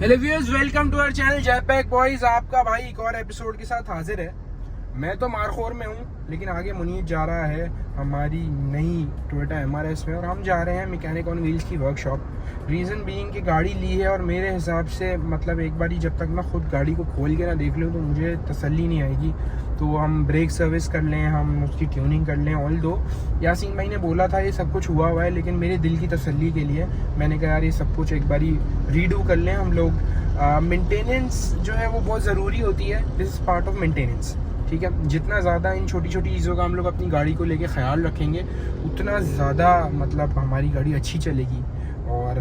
Hello viewers, welcome to our channel Jaypack boys. आपका भाई एक और एपिसोड के साथ हाजिर है। मैं तो मारखोर में हूँ, लेकिन आगे मुनीर जा रहा है हमारी नई टोयोटा MRS में, और हम जा रहे हैं मैकेनिक ऑन व्हील्स की वर्कशॉप। रीज़न बीइंग कि गाड़ी ली है और मेरे हिसाब से मतलब एक बारी जब तक मैं खुद गाड़ी को खोल के ना देख लूँ तो मुझे तसल्ली नहीं आएगी। तो हम ब्रेक सर्विस कर लें, हम उसकी ट्यूनिंग कर लें। ऑल दो यासीन भाई ने बोला था ये सब कुछ हुआ है, लेकिन मेरे दिल की तसल्ली के लिए मैंने कहा यार ये सब कुछ एक बारी रीडू कर लें हम लोग। मेंटेनेंस जो है वो बहुत ज़रूरी होती है। This is part of maintenance, ठीक है। जितना ज़्यादा इन छोटी छोटी चीज़ों का हम लोग अपनी गाड़ी को लेके ख्याल रखेंगे उतना ज़्यादा मतलब हमारी गाड़ी अच्छी चलेगी और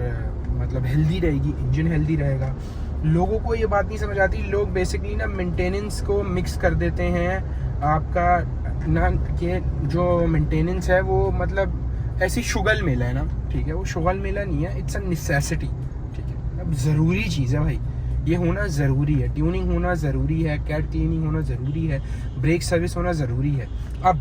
मतलब हेल्दी रहेगी, इंजन हेल्दी रहेगा। लोगों को ये बात नहीं समझ आती, लोग बेसिकली ना मेंटेनेंस को मिक्स कर देते हैं आपका ना कि जो मेंटेनेंस है वो मतलब ऐसी शुगल मेला है ना, ठीक है। वो शुगल मेला नहीं है, इट्स अ नेसेसिटी, ठीक है। अब ज़रूरी चीज़ है भाई, ये होना ज़रूरी है। ट्यूनिंग होना ज़रूरी है, कैट क्लीनिंग होना ज़रूरी है, ब्रेक सर्विस होना ज़रूरी है। अब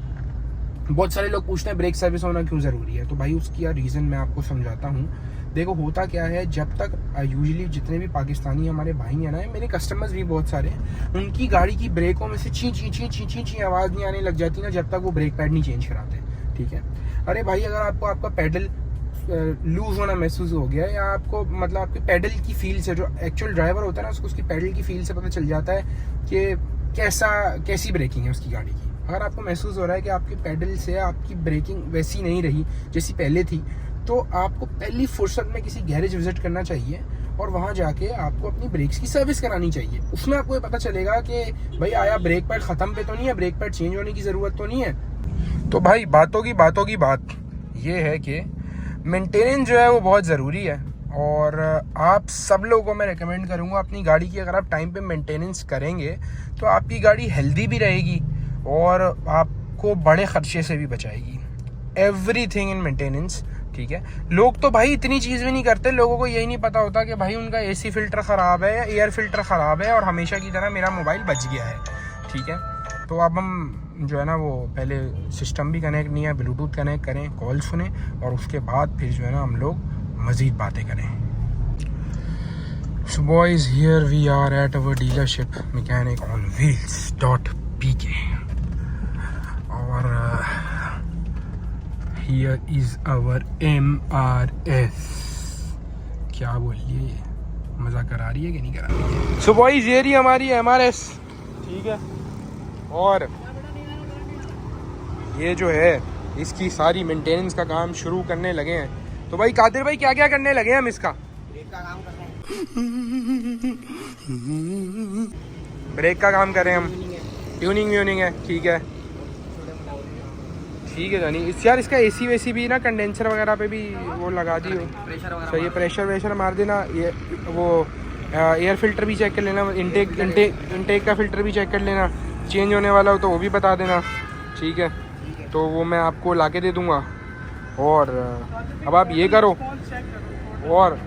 बहुत सारे लोग पूछते हैं ब्रेक सर्विस होना क्यों ज़रूरी है, तो भाई उसकी यार रीज़न मैं आपको समझाता हूँ। देखो होता क्या है, जब तक यूजुअली जितने भी पाकिस्तानी हमारे भाई हैं ना, मेरे कस्टमर्स भी बहुत सारे हैं, उनकी गाड़ी की ब्रेकों में से ची ची ची ची ची ची आवाज़ नहीं आने लग जाती ना जब तक वो ब्रेक पैड नहीं चेंज कराते, ठीक है। अरे भाई अगर आपको आपका पैडल लूज होना महसूस हो गया, या आपको मतलब आपके पैडल की फील से, जो एक्चुअल ड्राइवर होता है ना उसको उसकी पैडल की फील से पता चल जाता है कि कैसी ब्रेकिंग है उसकी गाड़ी की। अगर आपको महसूस हो रहा है कि आपके पैडल से आपकी ब्रेकिंग वैसी नहीं रही जैसी पहले थी, तो आपको पहली फुर्सत में किसी गैरेज विजिट करना चाहिए और वहाँ जाके आपको अपनी ब्रेक्स की सर्विस करानी चाहिए। उसमें आपको ये पता चलेगा कि भाई आया ब्रेक पैड ख़त्म पे तो नहीं है, ब्रेक पैड चेंज होने की ज़रूरत तो नहीं है। तो भाई बातों की बात ये है कि मेंटेनेंस जो है वो बहुत ज़रूरी है, और आप सब लोगों को मैं रिकमेंड करूँगा अपनी गाड़ी की अगर आप टाइम पे मेंटेनेंस करेंगे तो आपकी गाड़ी हेल्दी भी रहेगी और आपको बड़े ख़र्चे से भी बचाएगी। एवरीथिंग इन मेंटेनेंस, ठीक है। लोग तो भाई इतनी चीज़ भी नहीं करते, लोगों को यही नहीं पता होता कि भाई उनका AC फ़िल्टर ख़राब है या एयर फ़िल्टर ख़राब है और हमेशा की तरह मेरा मोबाइल बच गया है, ठीक है। तो अब हम जो है ना वो पहले सिस्टम भी कनेक्ट नहीं है, ब्लूटूथ कनेक्ट करें, कॉल सुने और उसके बाद फिर जो है ना हम लोग मज़ीद बातें करें। So boys, here we are at our dealership mechanic on wheels.pk और here is our MRS। क्या बोल रही है ये, मज़ा करा रही है कि नहीं करा रही है। So boys, ये रही हमारी MRS, ठीक है। और ये जो है इसकी सारी मेंटेनेंस का काम शुरू करने लगे हैं। तो भाई कादिर भाई क्या क्या करने लगे हैं हम इसका? ब्रेक का काम कर रहे हैं, ब्रेक का काम कर रहे हैं हम, ट्यूनिंग व्यूनिंग है, ठीक है ठीक है जानी। इस यार इसका AC वेसी भी ना कंडेंसर वगैरह पे भी वो लगा दी हो, प्रेशर वगैरह सही है। प्रेशर वेशर मार देना, ये वो एयर फिल्टर भी चेक कर लेना, इंटेक का फिल्टर भी चेक कर लेना, चेंज होने वाला हो तो वो भी बता देना, ठीक है। तो वो मैं आपको ला के दे दूँगा। और अब आप ये करो, और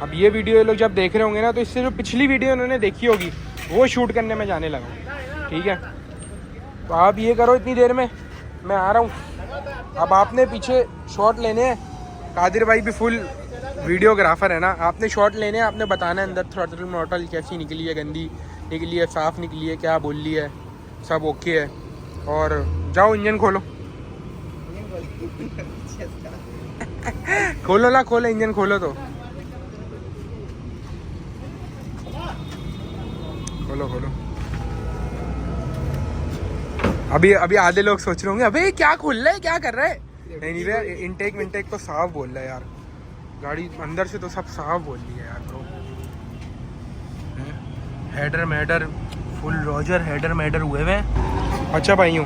अब ये वीडियो ये लोग जब देख रहे होंगे ना तो इससे जो पिछली वीडियो उन्होंने देखी होगी वो शूट करने में जाने लगा, ठीक है। तो आप ये करो, इतनी देर में मैं आ रहा हूँ। अब आपने पीछे शॉट लेने हैं, कादिर भाई भी फुल वीडियोग्राफर है ना, आपने शॉट लेने हैं, आपने बताना है अंदर थ्रॉटल मॉटल कैसी निकली है, गंदी निकली है, साफ़ निकली है, क्या बोल ली है, सब ओके है। और जाओ इंजन खोलो खोलो ना, खोलो इंजन खोलो, तो खोलो खोलो। अभी आधे लोग सोच रहे होंगे अबे क्या खोल रहा है, क्या कर रहा है। नहीं भैया, इंटेक तो साफ बोल रहा है यार, गाड़ी अंदर से तो सब साफ बोल रही है यार ब्रो। हेडर मैडर फुल रॉजर हेडर मैडर हुए हुए हैं। अच्छा भाइयों,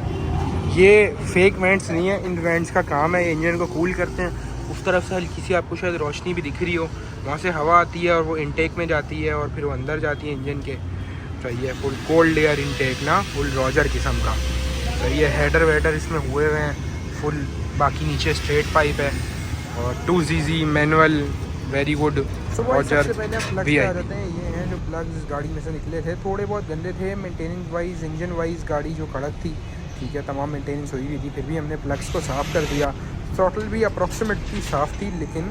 ये फेक वेंट्स नहीं है, इन वेंट्स का काम है, इंजन को कूल करते हैं। उस तरफ से हल्की सी आपको शायद रोशनी भी दिख रही हो, वहाँ से हवा आती है और वो इंटेक में जाती है और फिर वो अंदर जाती है इंजन के, सही है। फुल कोल्ड एयर इंटेक ना, फुल रॉजर किस्म का, सही है। हेडर वेडर इसमें हुए हुए हैं फुल, बाकी नीचे स्ट्रेट पाइप है और 2ZZ manual, very good Roger भी है। ये हैं जो प्लग्स इस गाड़ी में से निकले थे, थोड़े बहुत गंदे थे मेंटेनेंस वाइज, इंजन वाइज गाड़ी जो कड़क थी, ठीक है, तमाम मेंटेनेंस हुई हुई थी, फिर भी हमने प्लग्स को साफ़ कर दिया। थ्रॉटल भी अप्रॉक्सीमेटली साफ़ थी, लेकिन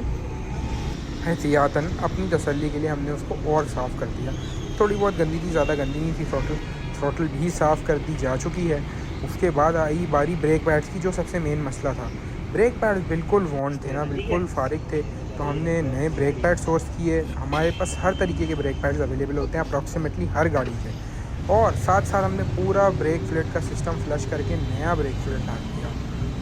एहतियातन अपनी तसल्ली के लिए हमने उसको और साफ़ कर दिया। थोड़ी बहुत गंदी थी, ज़्यादा गंदी नहीं थी। थ्रॉटल भी साफ़ कर दी जा चुकी है। उसके बाद आई बारी ब्रेक पैड्स की, जो सबसे मेन मसला था। ब्रेक पैड्स बिल्कुल वॉर्न थे ना, बिल्कुल फारिग थे। तो हमने नए ब्रेक पैड सोर्स किए। हमारे पास हर तरीके के ब्रेक पैड्स अवेलेबल होते हैं अप्रॉक्सीमेटली हर गाड़ी पे। और साथ साथ हमने पूरा ब्रेक फ्लूइड का सिस्टम फ्लश करके नया ब्रेक फ्लूइड डाल दिया।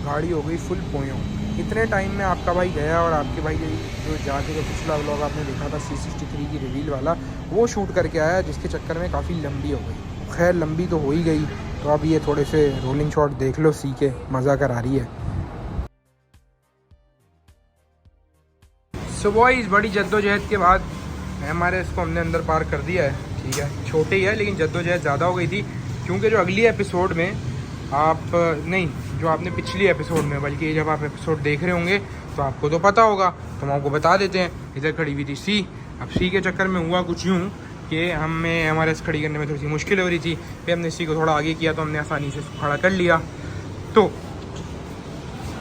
गाड़ी हो गई फुल पोयों। इतने टाइम में आपका भाई गया और आपके भाई जो जाके जो पिछला व्लॉग आपने देखा था C63 की रिवील वाला, वो शूट करके आया, जिसके चक्कर में काफ़ी लंबी हो गई। खैर लंबी तो हो ही गई। तो अब ये थोड़े से रोलिंग शॉट देख लो, सी के मज़ा कर आ रही है। सो बॉयज़, बड़ी जद्दोजहद के बाद हमारे इसको हमने अंदर पार्क कर दिया है। ठीक है, छोटे ही है लेकिन जद्दोजहद ज़्यादा हो गई थी, क्योंकि जो अगली एपिसोड में आप नहीं, जो आपने पिछली एपिसोड में, बल्कि जब आप एपिसोड देख रहे होंगे तो आपको तो पता होगा, तो हम आपको बता देते हैं। इधर खड़ी हुई थी सी। अब सी के चक्कर में हुआ कुछ यूँ कि हमें हमारे खड़ी करने में थोड़ी सी मुश्किल हो रही थी। फिर हमने सी को थोड़ा आगे किया तो हमने आसानी से इसको खड़ा कर लिया। तो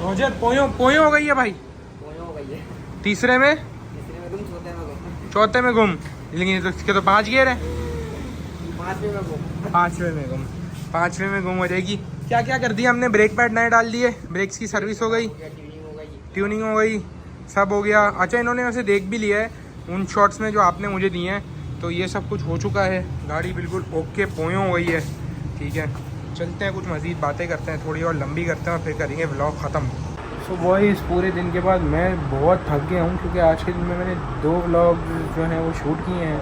रोजर पोयों हो गई है भाई। तीसरे में गुम, चौथे में गुम, लेकिन तो इसके तो 5 गियर है। पाँचवें में गुम हो जाएगी। क्या क्या कर दिया हमने? ब्रेक पैड नए डाल दिए, ब्रेक्स की सर्विस हो गई, ट्यूनिंग हो गई, सब हो गया। अच्छा, इन्होंने वैसे देख भी लिया है उन शॉट्स में जो आपने मुझे दिए हैं, तो ये सब कुछ हो चुका है। गाड़ी बिल्कुल ओके पोयों हो गई है। ठीक है, चलते हैं, कुछ मज़ीद बातें करते हैं, थोड़ी और लंबी करते हैं और फिर करेंगे व्लॉग ख़त्म। सो बॉयज़, पूरे दिन के बाद मैं बहुत थक गया हूँ, क्योंकि आज के दिन में मैंने 2 व्लॉग जो हैं वो शूट किए हैं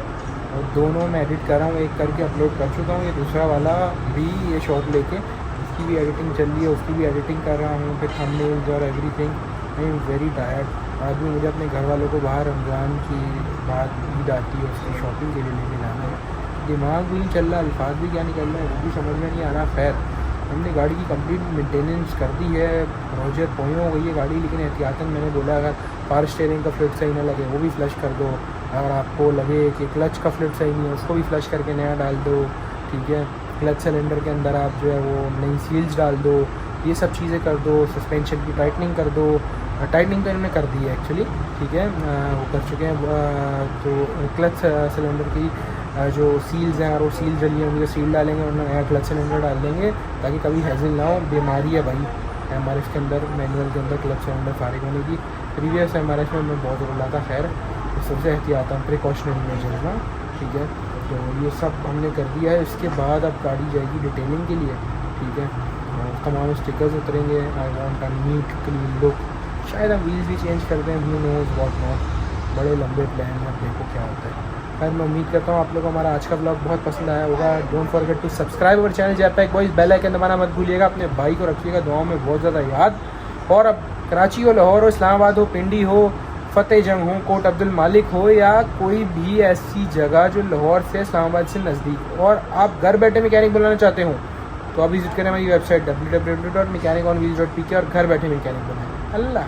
और दोनों मैं एडिट कर रहा हूँ। एक करके अपलोड कर चुका हूँ, ये दूसरा वाला भी, ये शॉप लेके उसकी भी एडिटिंग चल रही है, उसकी भी एडिटिंग कर रहा हूँ, फिर थंबनेल्स और everything. I am very tired. आज भी मुझे अपने घर वालों को बाहर रमज़ान की बाद ईद आती है उसकी शॉपिंग के लिए लेके जाना है। दिमाग भी नहीं चल रहा, अल्फाज भी क्या निकल रहे हैं वो भी समझ में नहीं आ रहा। खैर, हमने गाड़ी की कंप्लीट मेंटेनेंस कर दी है। रोजर पोयों हो गई है गाड़ी, लेकिन एहतियातन मैंने बोला अगर पावर स्टीयरिंग का फ्लूइड सही ना लगे वो भी फ्लश कर दो। अगर आपको लगे कि क्लच का फ्लूइड सही नहीं है उसको भी फ्लश करके नया डाल दो। ठीक है, क्लच सिलेंडर के अंदर आप जो है वो नई सील्स डाल दो, ये सब चीज़ें कर दो। सस्पेंशन की टाइटनिंग कर दो। टाइटनिंग तो इन्होंने कर दी है एक्चुअली। ठीक है, वो कर चुके हैं। तो क्लच सिलेंडर की जो सील्स हैं और वो सील जली होंगी, सील डालेंगे और नया क्लच सिलेंडर डाल देंगे ताकि कभी हैज़ल ना हो। बीमारी है भाई हमारे इसके अंदर, मैनुअल के अंदर क्लच सिलेंडर फारिग होने की। प्रीवियस हमारे इसमें मैं बहुत रोला था। खैर, सबसे एहतियात प्रिकॉशनरी मेजर्स ना। ठीक है, तो ये सब हमने कर दिया है। इसके बाद अब गाड़ी जाएगी डिटेलिंग के लिए। ठीक है, तमाम स्टिकर्स उतरेंगे। I want a neat clean look. शायद हम व्हील्स भी चेंज कर दें, हू नोज़ व्हाट नॉट। बड़े लंबे प्लान हैं, देखो क्या होता है। खैर, मैं उम्मीद करता हूँ आप लोगों को हमारा आज का ब्लॉग बहुत पसंद आया होगा। Don't forget to subscribe our channel जैपैक बॉयज़। बेल आइकन दबाना मत भूलिएगा। अपने भाई को रखिएगा दुआओं में बहुत ज़्यादा याद। और अब कराची हो, लाहौर हो, इस्लामाबाद हो, पिंडी हो, फ़तेह जंग हो, कोट अब्दुल मालिक हो, या कोई भी ऐसी जगह जो लाहौर से इस्लामाबाद से नज़दीक, और आप घर बैठे मैकेनिक बुलाना चाहते हो, तो आप विजिट करें हमारी वेबसाइट www.mechanicon.pk और घर बैठे मैकेनिक बनाएं। अल्लाह।